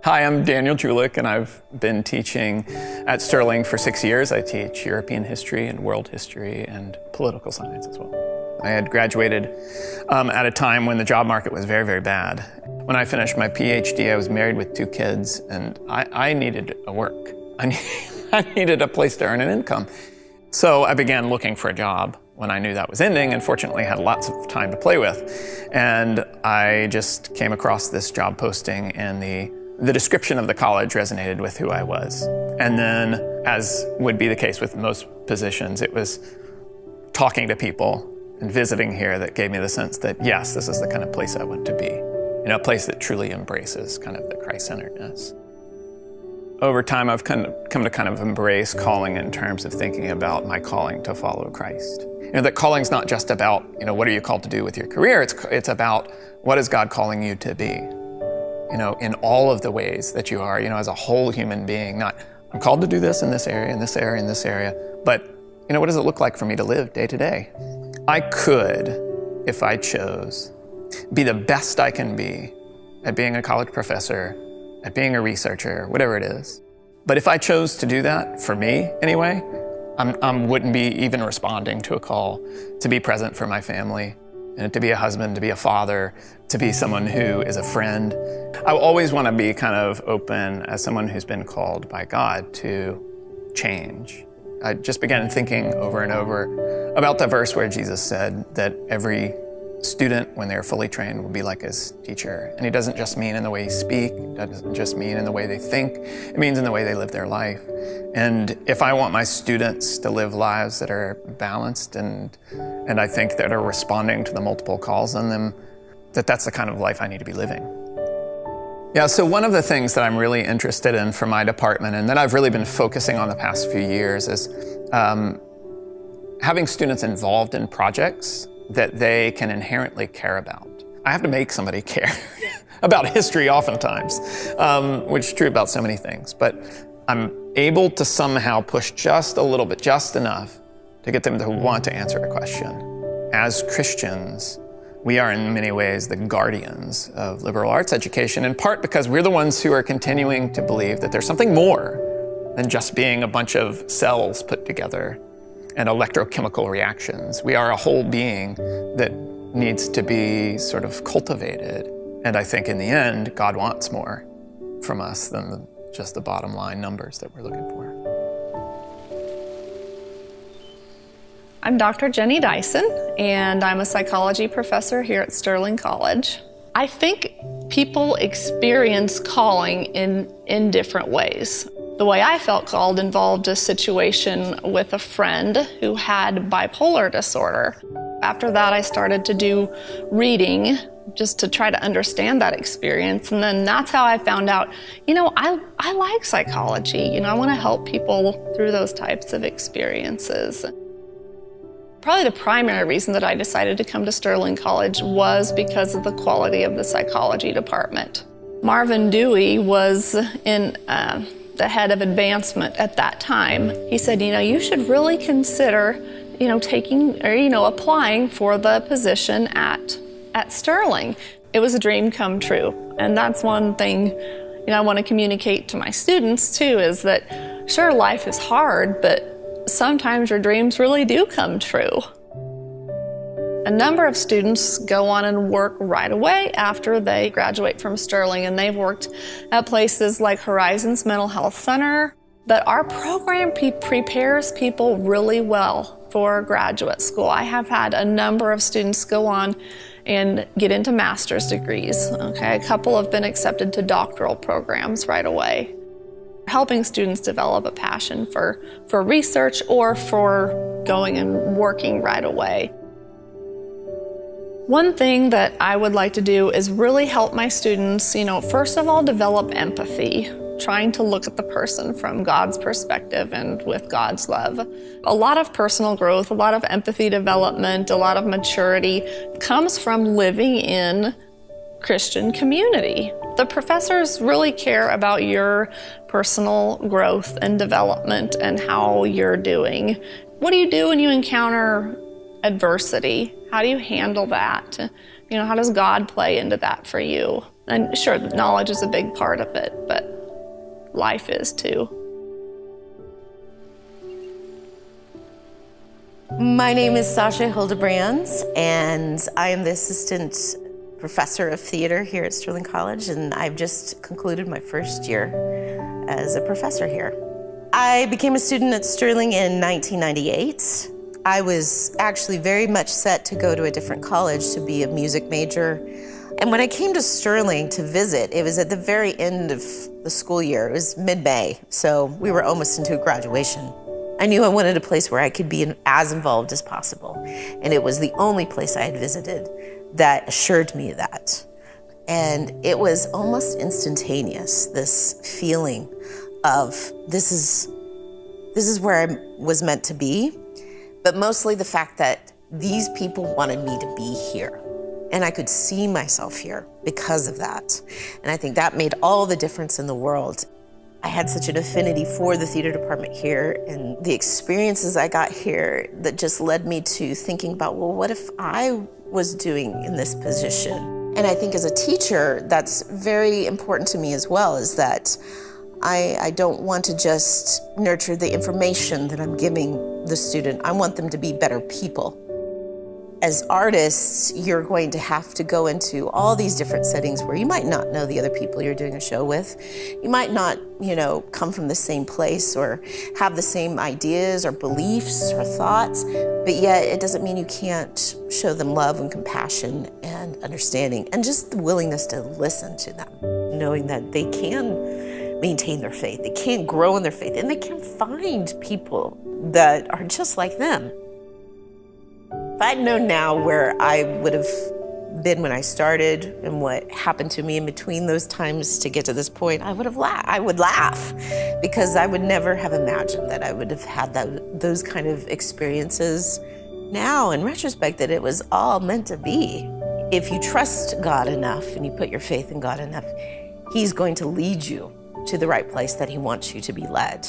Hi, I'm Daniel Julik, and I've been teaching at Sterling for 6 years. I teach European history and world history and political science as well. I had graduated at a time when the job market was very, very bad. When I finished my PhD, I was married with 2 kids, and I needed a work. I needed a place to earn an income. So I began looking for a job when I knew that was ending, and fortunately had lots of time to play with. And I just came across this job posting, and the description of the college resonated with who I was. And then, as would be the case with most positions, it was talking to people and visiting here that gave me the sense that, yes, this is the kind of place I want to be. You know, a place that truly embraces kind of the Christ-centeredness. Over time, I've come to kind of embrace calling in terms of thinking about my calling to follow Christ. You know, that calling's not just about, you know, what are you called to do with your career? It's about what is God calling you to be? You know, in all of the ways that you are, you know, as a whole human being, not, I'm called to do this in this area, in this area, in this area, but, you know, what does it look like for me to live day to day? I could, if I chose, be the best I can be at being a college professor, at being a researcher, whatever it is. But if I chose to do that, for me anyway, I wouldn't be even responding to a call to be present for my family, and to be a husband, to be a father, to be someone who is a friend. I always want to be kind of open as someone who's been called by God to change. I just began thinking over and over about the verse where Jesus said that every student, when they're fully trained, will be like his teacher. And he doesn't just mean in the way he speaks, it doesn't just mean in the way they think, it means in the way they live their life. And if I want my students to live lives that are balanced and I think that are responding to the multiple calls on them, that's the kind of life I need to be living. Yeah, so one of the things that I'm really interested in for my department and that I've really been focusing on the past few years is having students involved in projects that they can inherently care about. I have to make somebody care about history oftentimes, which is true about so many things, but I'm able to somehow push just a little bit, just enough, to get them to want to answer a question. As Christians, we are in many ways the guardians of liberal arts education, in part because we're the ones who are continuing to believe that there's something more than just being a bunch of cells put together and electrochemical reactions. We are a whole being that needs to be sort of cultivated. And I think in the end, God wants more from us than just the bottom line numbers that we're looking for. I'm Dr. Jenny Dyson, and I'm a psychology professor here at Sterling College. I think people experience calling in different ways. The way I felt called involved a situation with a friend who had bipolar disorder. After that, I started to do reading just to try to understand that experience. And then that's how I found out, you know, I like psychology. You know, I want to help people through those types of experiences. Probably the primary reason that I decided to come to Sterling College was because of the quality of the psychology department. Marvin Dewey was in the head of advancement at that time. He said, you know, you should really consider, you know, taking or, you know, applying for the position at Sterling. It was a dream come true. And that's one thing, you know, I want to communicate to my students too, is that sure, life is hard, but sometimes your dreams really do come true. A number of students go on and work right away after they graduate from Sterling, and they've worked at places like Horizons Mental Health Center. But our program prepares people really well for graduate school. I have had a number of students go on and get into master's degrees. Okay, a couple have been accepted to doctoral programs right away. Helping students develop a passion for research or for going and working right away. One thing that I would like to do is really help my students, you know, first of all, develop empathy, trying to look at the person from God's perspective and with God's love. A lot of personal growth, a lot of empathy development, a lot of maturity comes from living in Christian community. The professors really care about your personal growth and development and how you're doing. What do you do when you encounter adversity? How do you handle that? You know, how does God play into that for you? And sure, the knowledge is a big part of it, but life is too. My name is Sasha Hildebrand, and I am the assistant professor of theater here at Sterling College, and I've just concluded my first year as a professor here. I became a student at Sterling in 1998. I was actually very much set to go to a different college to be a music major. And when I came to Sterling to visit, it was at the very end of the school year. It was mid-May, so we were almost into graduation. I knew I wanted a place where I could be as involved as possible. And it was the only place I had visited that assured me of that. And it was almost instantaneous, this feeling of this is where I was meant to be, but mostly the fact that these people wanted me to be here. And I could see myself here because of that. And I think that made all the difference in the world. I had such an affinity for the theater department here and the experiences I got here that just led me to thinking about, well, what if I was doing in this position? And I think as a teacher, that's very important to me as well, is that I don't want to just nurture the information that I'm giving the student. I want them to be better people. As artists, you're going to have to go into all these different settings where you might not know the other people you're doing a show with. You might not, come from the same place or have the same ideas or beliefs or thoughts, but yet it doesn't mean you can't show them love and compassion and understanding and just the willingness to listen to them, knowing that they can maintain their faith, they can grow in their faith, and they can find people that are just like them. If I'd known now where I would have been when I started and what happened to me in between those times to get to this point, I would laugh because I would never have imagined that I would have had those kind of experiences. Now, in retrospect, that it was all meant to be. If you trust God enough and you put your faith in God enough, He's going to lead you to the right place that He wants you to be led.